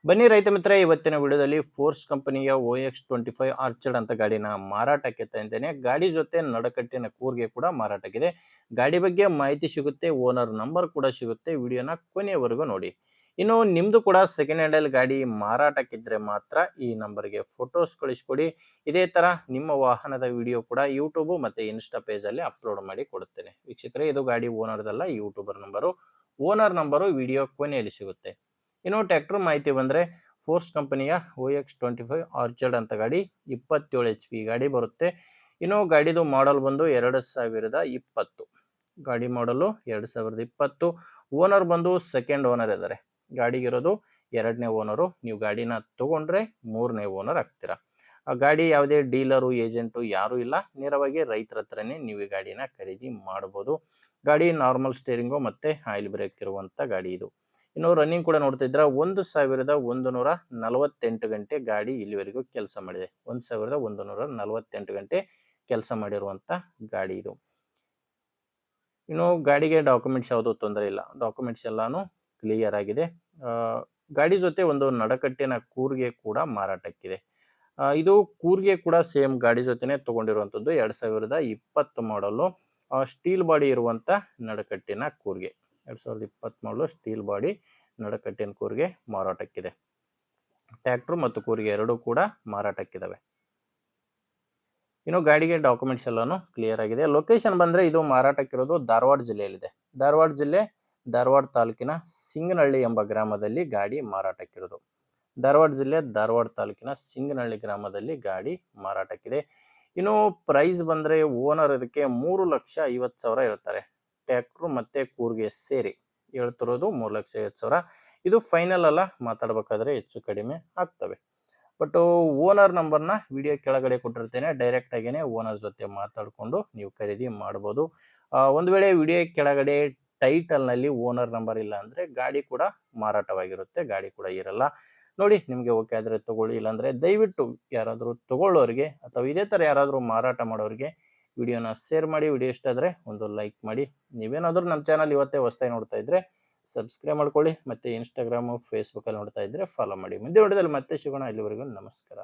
ಬನ್ನಿ ರೈತ ಮಿತ್ರ, ಇವತ್ತಿನ ವಿಡಿಯೋದಲ್ಲಿ ಫೋರ್ಸ್ ಕಂಪನಿಯ OX25 ಆರ್ಚರ್ಡ್ ಅಂತ ಗಾಡಿನ ಮಾರಾಟಕ್ಕೆ ತಂದಿದ್ದೇನೆ. ಗಾಡಿ ಜೊತೆ ನಡಕಟ್ಟಿನ ಕೂರ್ಗೆ ಕೂಡ ಮಾರಾಟಕ್ಕಿದೆ. ಗಾಡಿ ಬಗ್ಗೆ ಮಾಹಿತಿ ಸಿಗುತ್ತೆ, ಓನರ್ ನಂಬರ್ ಕೂಡ ಸಿಗುತ್ತೆ. ವಿಡಿಯೋನ ಕೊನೆಯವರೆಗೂ ನೋಡಿ. ಇನ್ನು ನಿಮ್ದು ಕೂಡ ಸೆಕೆಂಡ್ ಹ್ಯಾಂಡಲ್ ಗಾಡಿ ಮಾರಾಟಕ್ಕಿದ್ರೆ ಮಾತ್ರ ಈ ನಂಬರ್ಗೆ ಫೋಟೋಸ್ ಕಳಿಸ್ಕೊಡಿ. ಇದೇ ತರ ನಿಮ್ಮ ವಾಹನದ ವಿಡಿಯೋ ಕೂಡ ಯೂಟ್ಯೂಬ್ ಮತ್ತೆ ಇನ್ಸ್ಟಾ ಪೇಜ್ ಅಲ್ಲಿ ಅಪ್ಲೋಡ್ ಮಾಡಿ ಕೊಡುತ್ತೇನೆ. ವೀಕ್ಷಕರೇ, ಇದು ಗಾಡಿ ಓನರ್ದಲ್ಲ, YouTuber number. Owner number video ಕೊನೆಯಲ್ಲಿ ಸಿಗುತ್ತೆ. ಇನ್ನು ಟ್ರ್ಯಾಕ್ಟರ್ ಮಾಹಿತಿ ಬಂದರೆ, ಫೋರ್ಸ್ ಕಂಪನಿಯ OX25 ಆರ್ಚರ್ಡ್ ಅಂತ ಗಾಡಿ 27 HP ಗಾಡಿ ಬರುತ್ತೆ. ಇನ್ನು ಗಾಡಿದು ಮಾಡೆಲ್ ಬಂದು 2020. ಗಾಡಿ ಮಾಡಲು 2020. ಓನರ್ ಬಂದು ಸೆಕೆಂಡ್ ಓನರ್ ಇದ್ದಾರೆ. ಗಾಡಿಗಿರೋದು 2ನೇ ಓನರು. ನೀವು ಗಾಡಿನ ತಗೊಂಡ್ರೆ 3ನೇ ಓನರ್ ಆಗ್ತೀರಾ. ಆ ಗಾಡಿ ಯಾವುದೇ ಡೀಲರು ಏಜೆಂಟು ಯಾರೂ ಇಲ್ಲ, ನೇರವಾಗಿ ರೈತರ ಹತ್ರನೇ ನೀವು ಈ ಗಾಡಿನ ಖರೀದಿ ಮಾಡ್ಬೋದು. ಗಾಡಿ ನಾರ್ಮಲ್ ಸ್ಟೇರಿಂಗು ಮತ್ತು ಆಯಿಲ್ ಬ್ರೇಕ್ ಇರುವಂಥ ಗಾಡಿ ಇದು. ಇನ್ನು ರನ್ನಿಂಗ್ ಕೂಡ ನೋಡ್ತಾ ಇದ್ರೆ 1148 ಗಂಟೆ ಗಾಡಿ ಇಲ್ಲಿವರೆಗೂ ಕೆಲಸ ಮಾಡಿದೆ. 1148 ಗಂಟೆ ಕೆಲಸ ಮಾಡಿರುವಂಥ ಗಾಡಿ ಇದು. ಇನ್ನು ಗಾಡಿಗೆ ಡಾಕ್ಯುಮೆಂಟ್ಸ್ ಯಾವುದೂ ತೊಂದರೆ ಇಲ್ಲ, ಡಾಕ್ಯುಮೆಂಟ್ಸ್ ಎಲ್ಲಾನು ಕ್ಲಿಯರ್ ಆಗಿದೆ. ಗಾಡಿ ಜೊತೆ ಒಂದು ನಡಕಟ್ಟಿನ ಕೂರ್ಗೆ ಕೂಡ ಮಾರಾಟಕ್ಕಿದೆ. ಇದು ಕೂರ್ಗೆ ಕೂಡ ಸೇಮ್ ಗಾಡಿ ಜೊತೆನೆ ತಗೊಂಡಿರುವಂಥದ್ದು. 2020 ಮಾಡಲು ಸ್ಟೀಲ್ ಬಾಡಿ ಇರುವಂಥ ನಡಕಟ್ಟಿನ ಕೂರ್ಗೆ. 2020 ಮಾಡಲು ಸ್ಟೀಲ್ ಬಾಡಿ ನಡಕಟ್ಟಿನ ಕೂರ್ಗೆ ಮಾರಾಟಕ್ಕಿದೆ. ಟ್ರ್ಯಾಕ್ಟರ್ ಮತ್ತು ಕೂರ್ಗೆ ಎರಡೂ ಕೂಡ ಮಾರಾಟಕ್ಕಿದಾವೆ. ಇನ್ನು ಗಾಡಿಗೆ ಡಾಕ್ಯುಮೆಂಟ್ಸ್ ಎಲ್ಲಾನು ಕ್ಲಿಯರ್ ಆಗಿದೆ. ಲೊಕೇಶನ್ ಬಂದರೆ ಇದು ಮಾರಾಟಕ್ಕಿರೋದು ಧಾರವಾಡ ಜಿಲ್ಲೆಯಲ್ಲಿದೆ. ಧಾರವಾಡ ಜಿಲ್ಲೆ, ಧಾರವಾಡ ತಾಲೂಕಿನ ಸಿಂಗನಹಳ್ಳಿ ಎಂಬ ಗ್ರಾಮದಲ್ಲಿ ಗಾಡಿ ಮಾರಾಟಕ್ಕಿರೋದು. ಧಾರವಾಡ ಜಿಲ್ಲೆ, ಧಾರವಾಡ ತಾಲೂಕಿನ ಸಿಂಗನಹಳ್ಳಿ ಗ್ರಾಮದಲ್ಲಿ ಗಾಡಿ ಮಾರಾಟಕ್ಕಿದೆ. ಇನ್ನು ಪ್ರೈಸ್ ಬಂದರೆ ಓನರ್ ಇದಕ್ಕೆ 3,50,000 ಹೇಳ್ತಾರೆ. ಟ್ರ್ಯಾಕ್ಟ್ರು ಮತ್ತು ಕೂರ್ಗೆ ಸೇರಿ ಹೇಳ್ತಿರೋದು 3,50,000. ಇದು ಫೈನಲ್ ಅಲ್ಲ, ಮಾತಾಡಬೇಕಾದ್ರೆ ಹೆಚ್ಚು ಕಡಿಮೆ ಆಗ್ತವೆ. ಬಟ್ ಓನರ್ ನಂಬರ್ನ ವಿಡಿಯೋ ಕೆಳಗಡೆ ಕೊಟ್ಟಿರ್ತೇನೆ. ಡೈರೆಕ್ಟ್ ಆಗಿಯೇ ಓನರ್ ಜೊತೆ ಮಾತಾಡಿಕೊಂಡು ನೀವು ಖರೀದಿ ಮಾಡ್ಬೋದು. ಒಂದು ವೇಳೆ ವಿಡಿಯೋ ಕೆಳಗಡೆ ಟೈಟಲ್ನಲ್ಲಿ ಓನರ್ ನಂಬರ್ ಇಲ್ಲ ಅಂದರೆ ಗಾಡಿ ಕೂಡ ಮಾರಾಟವಾಗಿರುತ್ತೆ, ಗಾಡಿ ಕೂಡ ಇರಲ್ಲ. ನೋಡಿ, ನಿಮಗೆ ಓಕೆ ಆದರೆ ತಗೊಳ್ಳಿ, ಇಲ್ಲಾಂದರೆ ದಯವಿಟ್ಟು ಯಾರಾದರೂ ತಗೊಳ್ಳೋರಿಗೆ ಅಥವಾ ಇದೇ ಥರ ಯಾರಾದರೂ ಮಾರಾಟ ಮಾಡೋರಿಗೆ ವಿಡಿಯೋನ ಶೇರ್ ಮಾಡಿ. ವಿಡಿಯೋ ಇಷ್ಟ ಆದರೆ ಒಂದು ಲೈಕ್ ಮಾಡಿ. ನೀವೇನಾದರೂ ನಮ್ಮ ಚಾನಲ್ ಇವತ್ತೇ ಹೊಸದಾಗಿ ನೋಡ್ತಾ ಇದ್ದರೆ ಸಬ್ಸ್ಕ್ರೈಬ್ ಮಾಡ್ಕೊಳ್ಳಿ. ಮತ್ತು ಇನ್ಸ್ಟಾಗ್ರಾಮು, ಫೇಸ್ಬುಕ್ಕಲ್ಲಿ ನೋಡ್ತಾ ಇದ್ದರೆ ಫಾಲೋ ಮಾಡಿ. ಮುಂದೆ ವಿಡಿಯೋದಲ್ಲಿ ಮತ್ತೆ ಸಿಗೋಣ. ಇಲ್ಲಿವರೆಗೂ ನಮಸ್ಕಾರ.